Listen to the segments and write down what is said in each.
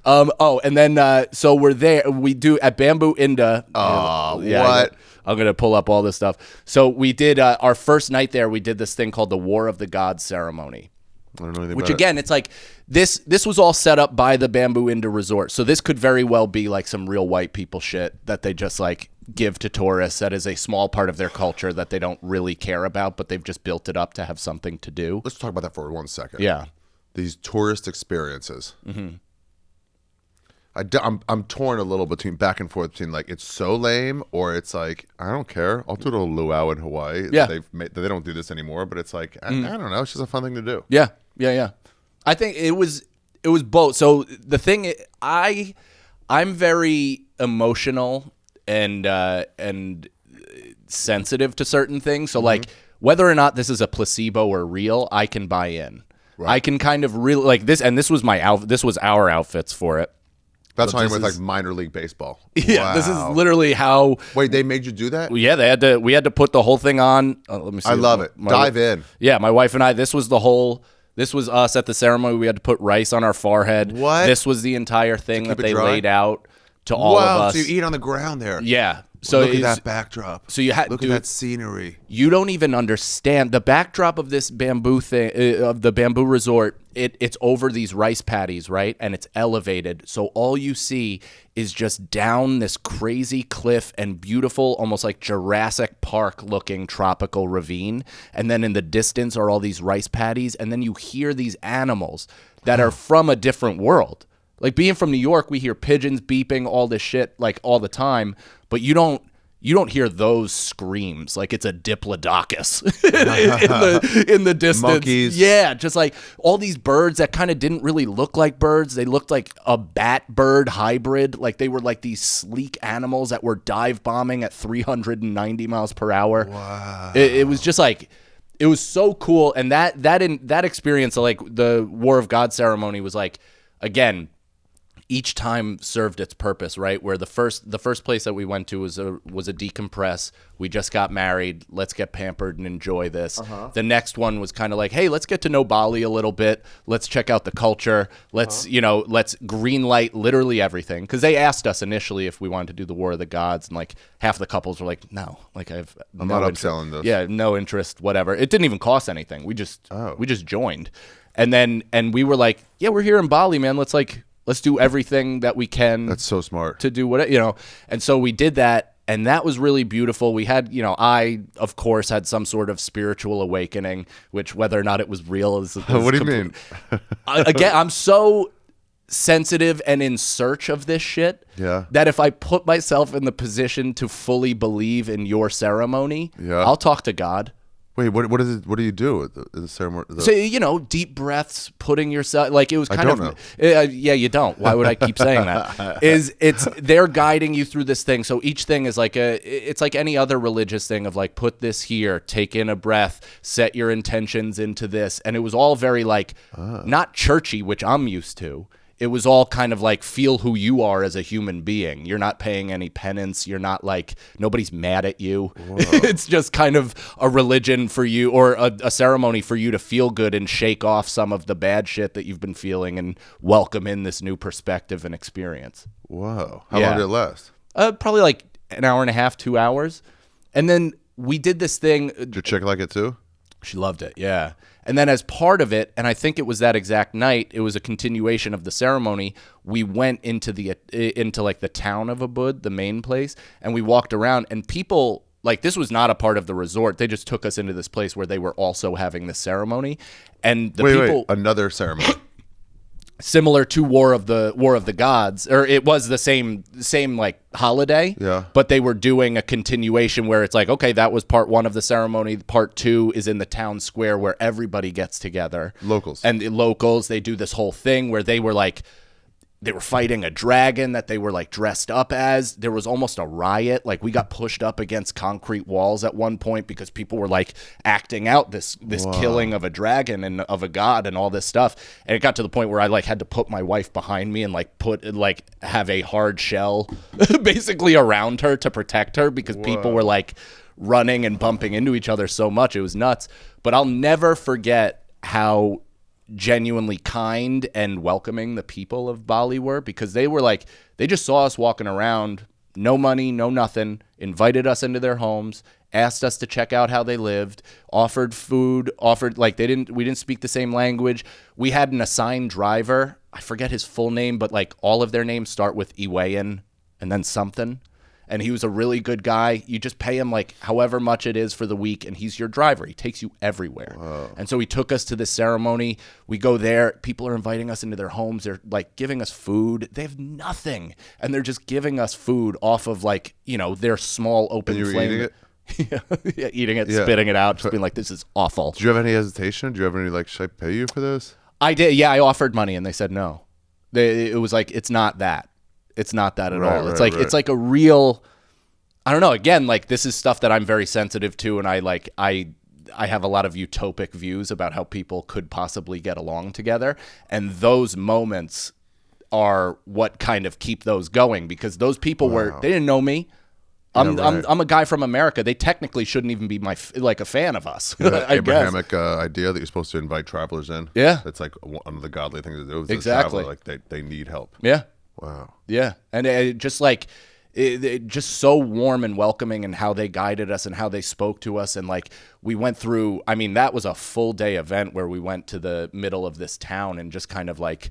And then so we're there. We do at Bamboo Inda. What? I'm going to pull up all this stuff. So we did our first night there. We did this thing called the War of the Gods ceremony. I don't know anything Which about again, it's like this was all set up by the Bamboo Inda Resort. So this could very well be like some real white people shit that they just like give to tourists that is a small part of their culture that they don't really care about, but they've just built it up to have something to do. Let's talk about that for 1 second. Yeah. These tourist experiences. Mm-hmm. I'm torn a little back and forth between like it's so lame or it's like I don't care. I'll do a luau in Hawaii. Yeah. They don't do this anymore, but it's like I don't know. It's just a fun thing to do. Yeah. I think it was both. So the thing I'm very emotional and sensitive to certain things. So like whether or not this is a placebo or real, I can buy in. Right. I can kind of really like this, and this was this was our outfits for it. That's why I went like minor league baseball. Yeah, wow. This is literally how. Wait, they made you do that? Yeah, we had to put the whole thing on. Let me see. I love it. Dive in. Yeah, my wife and I. This was us at the ceremony. We had to put rice on our forehead. What? This was the entire thing that they laid out to all of us. So you eat on the ground there. Yeah. So look at that backdrop. So you had look at that scenery. You don't even understand the backdrop of this bamboo thing of the Bamboo Resort. It's over these rice paddies, right? And it's elevated. So all you see is just down this crazy cliff and beautiful, almost like Jurassic Park looking tropical ravine. And then in the distance are all these rice paddies. And then you hear these animals that are from a different world. Like being from New York, we hear pigeons beeping, all this shit like all the time, but you don't hear those screams like it's a diplodocus in the distance. Monkeys. Yeah, just like all these birds that kind of didn't really look like birds. They looked like a bat bird hybrid. Like they were like these sleek animals that were dive bombing at 390 miles per hour. Wow. It was just like it was so cool, and that experience, like the War of God ceremony, was like again. Each time served its purpose, right? Where the first place that we went to was a decompress. We just got married. Let's get pampered and enjoy this. The next one was kind of like, hey, let's get to know Bali a little bit. Let's check out the culture. Let's green light literally everything. Because they asked us initially if we wanted to do the War of the Gods, and like half the couples were like, no, like I'm not upselling this. Yeah, no interest, whatever. It didn't even cost anything. We just joined, and we were like, yeah, we're here in Bali, man. Let's do everything that we can. That's so smart. To do what, and so we did that, and that was really beautiful. We had, I, of course, had some sort of spiritual awakening, which whether or not it was real is what do you mean? Again, I'm so sensitive and in search of this shit that if I put myself in the position to fully believe in your ceremony, I'll talk to God. Wait, what is it? What do you do at the ceremony? So deep breaths, putting yourself like it was kind of. Know. Yeah, you don't. Why would I keep saying that? They're guiding you through this thing. So each thing is like it's like any other religious thing of like put this here, take in a breath, set your intentions into this, and it was all very like not churchy, which I'm used to. It was all kind of like feel who you are as a human being. You're not paying any penance. You're not like nobody's mad at you. It's just kind of a religion for you or a ceremony for you to feel good and shake off some of the bad shit that you've been feeling and welcome in this new perspective and experience. Whoa. How long did it last? Probably like an hour and a half, 2 hours. And then we did this thing. Did your chick like it too? She loved it, yeah. And then as part of it, and I think it was that exact night, it was a continuation of the ceremony, we went into like the town of Ubud, the main place, and we walked around, and people, like this was not a part of the resort. They just took us into this place where they were also having this ceremony. And wait, another ceremony. Similar to War of the Gods, or it was the same like holiday, but they were doing a continuation where it's like, okay, that was part one of the ceremony. Part two is in the town square where everybody gets together. Locals. And the locals, they do this whole thing where they were like, they were fighting a dragon that they were like dressed up as. There was almost a riot. Like we got pushed up against concrete walls at one point because people were like acting out this killing of a dragon and of a god and all this stuff. And it got to the point where I like had to put my wife behind me and have a hard shell basically around her to protect her because people were like running and bumping into each other so much. It was nuts. But I'll never forget how genuinely kind and welcoming the people of Bali were, because they were like, they just saw us walking around, no money, no nothing, invited us into their homes, asked us to check out how they lived, offered food, like we didn't speak the same language. We had an assigned driver. I forget his full name, but like all of their names start with Iwayan and then something. And he was a really good guy. You just pay him like however much it is for the week, and he's your driver. He takes you everywhere. Whoa. And so he took us to this ceremony. We go there. People are inviting us into their homes. They're like giving us food. They have nothing, and they're just giving us food off of like, you know, their small open and you were flame. eating it? Yeah, eating it, spitting it out, just being like, this is awful. Did you have any hesitation? Did you have any like, should I pay you for this? I did. Yeah, I offered money, and they said no. It was like, it's not that. It's not that at all. It's it's like a real, I don't know. Again, like this is stuff that I'm very sensitive to, and I have a lot of utopic views about how people could possibly get along together, and those moments are what kind of keep those going, because those people they didn't know me. I'm a guy from America. They technically shouldn't even be a fan of us. That Abrahamic idea that you're supposed to invite travelers in. Yeah, it's like one of the godly things to do. Exactly, like they need help. Yeah. Wow. Yeah, and it just like it just so warm and welcoming, and how they guided us and how they spoke to us, and like we went through. I mean, that was a full day event where we went to the middle of this town and just kind of like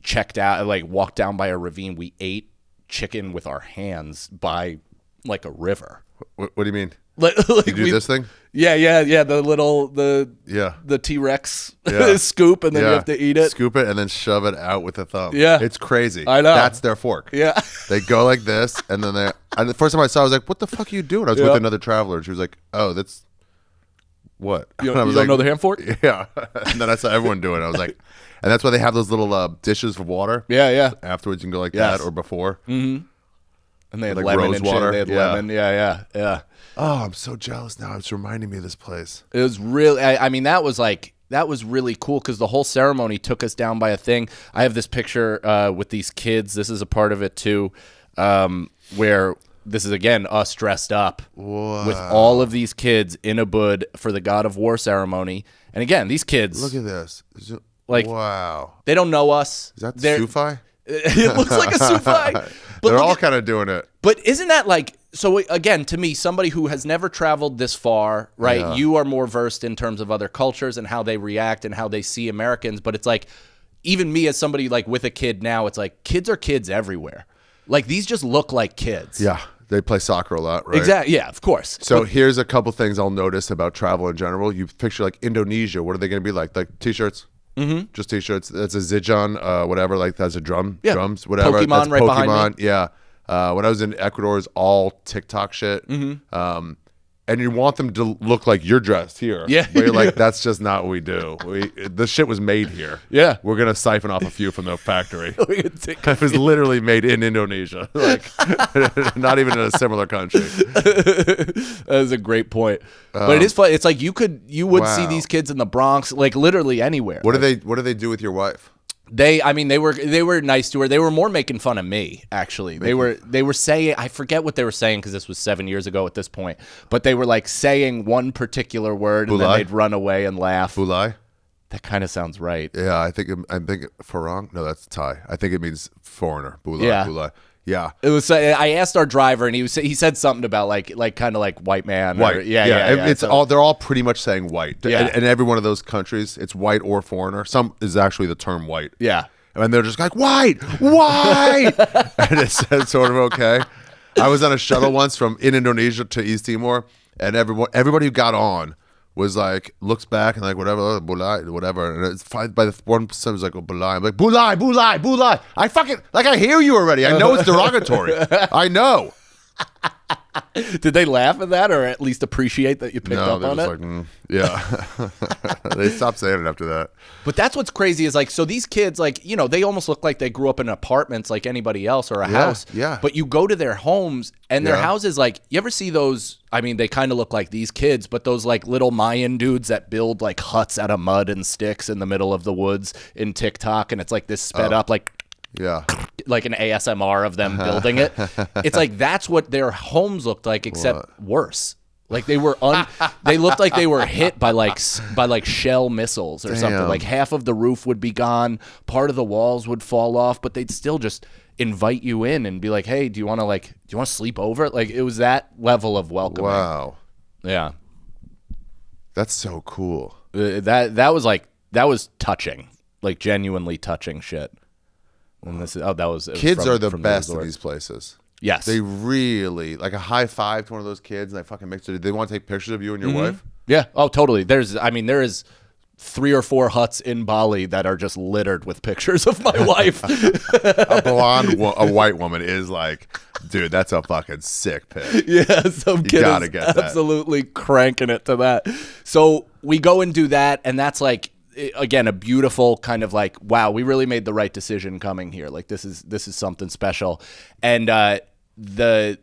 checked out, like walked down by a ravine. We ate chicken with our hands by like a river. What do you mean? Like you do this thing? Yeah. The T-Rex scoop, and then you have to eat it. Scoop it and then shove it out with a thumb. Yeah, it's crazy. I know. That's their fork. Yeah, they go like this, and then and the first time I saw it, I was like, "What the fuck are you doing?" I was with another traveler, and she was like, "Oh, that's what." You don't know the hand fork? Yeah. And then I saw everyone doing it. I was like, and that's why they have those little dishes of water. Yeah. Afterwards, you can go like that or before. Mm-hmm. And they had like lemon rose and water. Shit. They had lemon. Yeah. Oh, I'm so jealous now. It's reminding me of this place. It was really, I mean, that was really cool, because the whole ceremony took us down by a thing. I have this picture with these kids. This is a part of it too, where this is, again, us dressed up with all of these kids in a bud for the God of War ceremony. And again, these kids. Look at this. Wow. They don't know us. Is that the Sufi? It looks like a Sufi. But they're all kind of doing it. But isn't that like, so again, to me, somebody who has never traveled this far, right? Yeah. You are more versed in terms of other cultures and how they react and how they see Americans. But it's like, even me as somebody like with a kid now, it's like kids are kids everywhere. Like these just look like kids. Yeah. They play soccer a lot, right? Exactly. Yeah, of course. So here's a couple things I'll notice about travel in general. You picture like Indonesia. What are they going to be like? Like T-shirts? Mm-hmm. Just T-shirts. That's a Zijan, whatever. Like that's a drums, whatever. Pokemon that's right behind me. Yeah. When I was in Ecuador, it's all TikTok shit. Mm-hmm. And you want them to look like you're dressed here. Yeah. But you're like, that's just not what we do. The shit was made here. Yeah. We're going to siphon off a few from the factory. It was literally made in Indonesia. Like, not even in a similar country. That is a great point. But it is fun. It's like you would see these kids in the Bronx, like literally anywhere. What do they do with your wife? They were nice to her. They were more making fun of me, actually. They were saying, I forget what they were saying, because this was 7 years ago at this point, but they were like saying one particular word, and then they'd run away and laugh. Bulai? That kind of sounds right. Yeah, I think Farang. No, that's Thai. I think it means foreigner. Bulai. Yeah. It was. I asked our driver, and he said something about like kind of like white man. White. Yeah. It's all. They're all pretty much saying white. Yeah. And every one of those countries, it's white or foreigner. Some is actually the term white. Yeah. And they're just like white. And it said sort of okay. I was on a shuttle once from Indonesia to East Timor, and everybody who got on was like, looks back and like, whatever, bulai, whatever. And it's fine. By the one person was like, oh, bulai. I'm like, bulai. I fucking, like, I hear you already. I know it's derogatory. I know. Did they laugh at that, or at least appreciate that you picked up on it? Like, yeah. They stopped saying it after that. But that's what's crazy is like, so these kids, like, you know, they almost look like they grew up in apartments like anybody else, or a house. Yeah. But you go to their homes, and their houses, like, you ever see those? I mean, they kind of look like these kids, but those like little Mayan dudes that build like huts out of mud and sticks in the middle of the woods in TikTok, and it's like this sped up, like. Yeah. Like an ASMR of them building it. It's like that's what their homes looked like, except worse. Like they were they looked like they were hit by like shell missiles or something. Like half of the roof would be gone, part of the walls would fall off, but they'd still just invite you in and be like, "Hey, do you want to sleep over?" Like it was that level of welcoming. Wow. Yeah. That's so cool. That was touching. Like genuinely touching shit. And this is kids are the best in these places. Yes. They really, like a high five to one of those kids and they fucking mix it. They want to take pictures of you and your wife. Yeah. Oh, totally. There is 3 or 4 huts in Bali that are just littered with pictures of my wife. A white woman is like, dude, that's a fucking sick pic. Yeah. Some kid is absolutely cranking it to that. So we go and do that. And that's like, again, a beautiful kind of like, wow, we really made the right decision coming here. Like this is something special. And the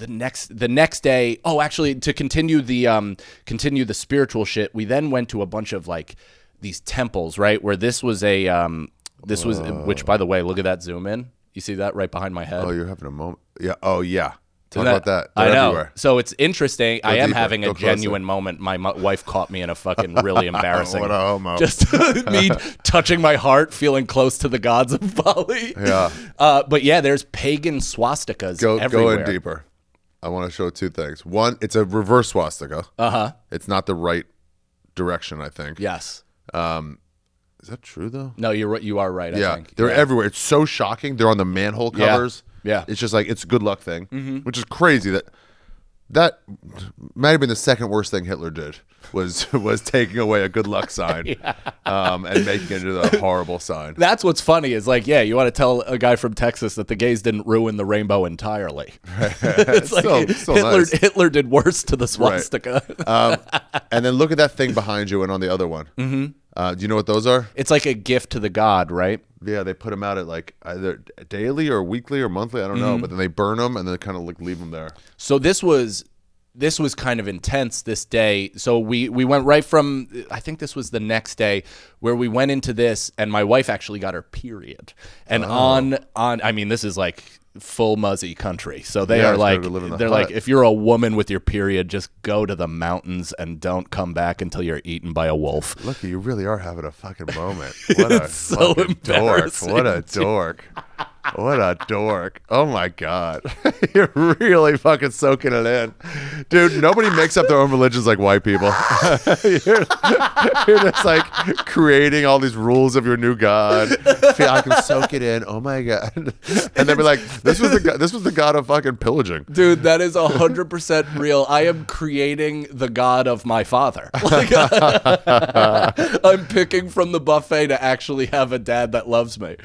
next day, actually to continue the spiritual shit, we then went to a bunch of like these temples, right? Where this was which by the way, look at that zoom in. You see that right behind my head? Oh, you're having a moment. Yeah. Oh yeah. Talk about that. They're I know. Everywhere. So it's interesting. I am deeper. having a genuine moment. My wife caught me in a fucking really embarrassing. What a homo. Just me touching my heart, feeling close to the gods of Bali. Yeah. But yeah, there's pagan swastikas everywhere. Go in deeper. I want to show 2 things. One, it's a reverse swastika. It's not the right direction, I think. Yes. Is that true though? No, you are right. I think. They're everywhere. It's so shocking. They're on the manhole covers. Yeah. It's just like, it's a good luck thing, which is crazy. That might have been the second worst thing Hitler did was taking away a good luck sign and making it into a horrible sign. That's what's funny is like, yeah, you want to tell a guy from Texas that the gays didn't ruin the rainbow entirely. It's like still nice. Hitler did worse to the swastika. Right. And then look at that thing behind you and on the other one. Do you know what those are? It's like a gift to the god, right? Yeah, they put them out at like either daily or weekly or monthly. I don't know, but then they burn them and then kind of like leave them there. So this was kind of intense this day. So we went right from, I think this was the next day where we went into this and my wife actually got her period. And I mean, this is like full muzzy country. So they're like, if you're a woman with your period, just go to the mountains and don't come back until you're eaten by a wolf. Look, you really are having a fucking moment. What a so embarrassing. Dork. What a dork. What a dork. Oh my God. You're really fucking soaking it in. Dude, nobody makes up their own religions like white people. you're just like creating all these rules of your new God. I can soak it in. Oh my God. And they'll be like, this was the God of fucking pillaging. Dude, that is 100% real. I am creating the God of my father. Like, I'm picking from the buffet to actually have a dad that loves me.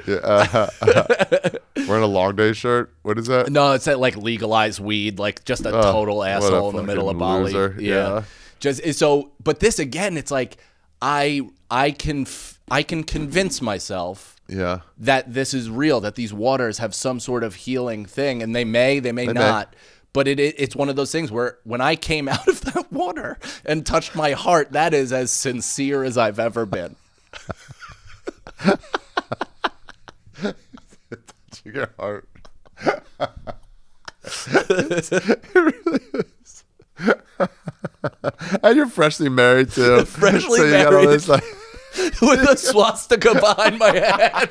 Wearing a long day shirt? What is that? No, it's that like legalized weed, like just a total asshole in the middle of Bali. Yeah. Just so, but this again, it's like I can convince myself that this is real, that these waters have some sort of healing thing, and they may not. But it's one of those things where when I came out of that water and touched my heart, that is as sincere as I've ever been. Your heart. It really is. And you're freshly married too. Freshly so you married. got all this, like... with a swastika behind my head.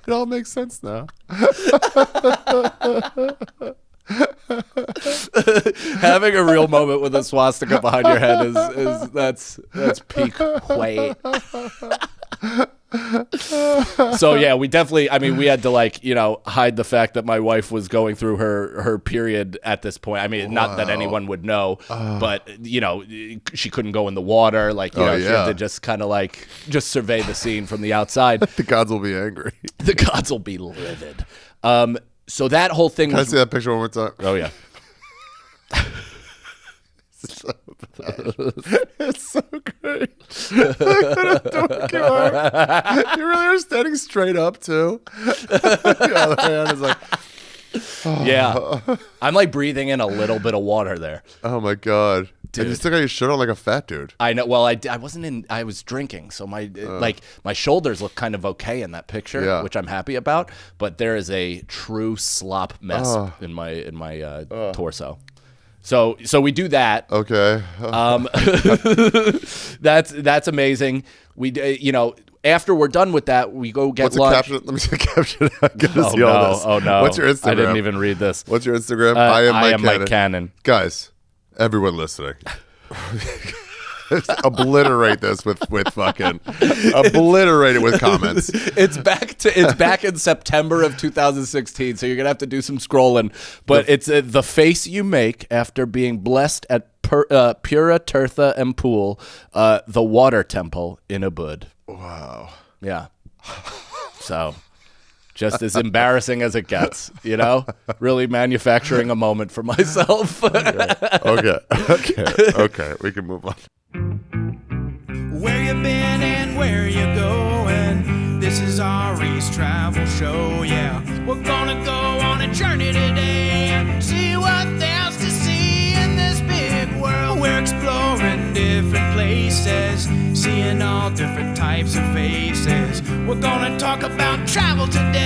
It all makes sense now. Having a real moment with a swastika behind your head is that's peak white. So yeah, we definitely, I mean, we had to like, hide the fact that my wife was going through her period at this point. I mean, not that anyone would know, but she couldn't go in the water. Like, she had to just kind of like, just survey the scene from the outside. The gods will be angry. The gods will be livid. So that whole thing Can I see that picture one more time? Oh yeah. So it's so great. Look at how dork you are. You really are standing straight up too. The other hand is like, yeah. I'm like breathing in a little bit of water there. Oh my God. Dude. And you still got your shirt on like a fat dude. I know. Well, I was drinking, so my my shoulders look kind of okay in that picture, which I'm happy about. But there is a true slop mess in my torso. So we do that. Okay. That's amazing. We after we're done with that, we go get What's lunch. the caption? Let me see the caption. I gotta see no. all this. Oh no. What's your Instagram? I didn't even read this. What's your Instagram? I am Mike Mike Cannon. Guys, everyone listening. Obliterate this with fucking obliterate it with comments. It's back in September of 2016, so you're gonna have to do some scrolling. But it's the face you make after being blessed at Pura Tirtha and Pool, the water temple in Ubud. Wow. Yeah. So, just as embarrassing as it gets, really manufacturing a moment for myself. Okay. We can move on. Where you been and where you going? This is Ari's travel show, yeah. We're gonna go on a journey today. See what there's to see in this big world. We're exploring different places, seeing all different types of faces. We're gonna talk about travel today.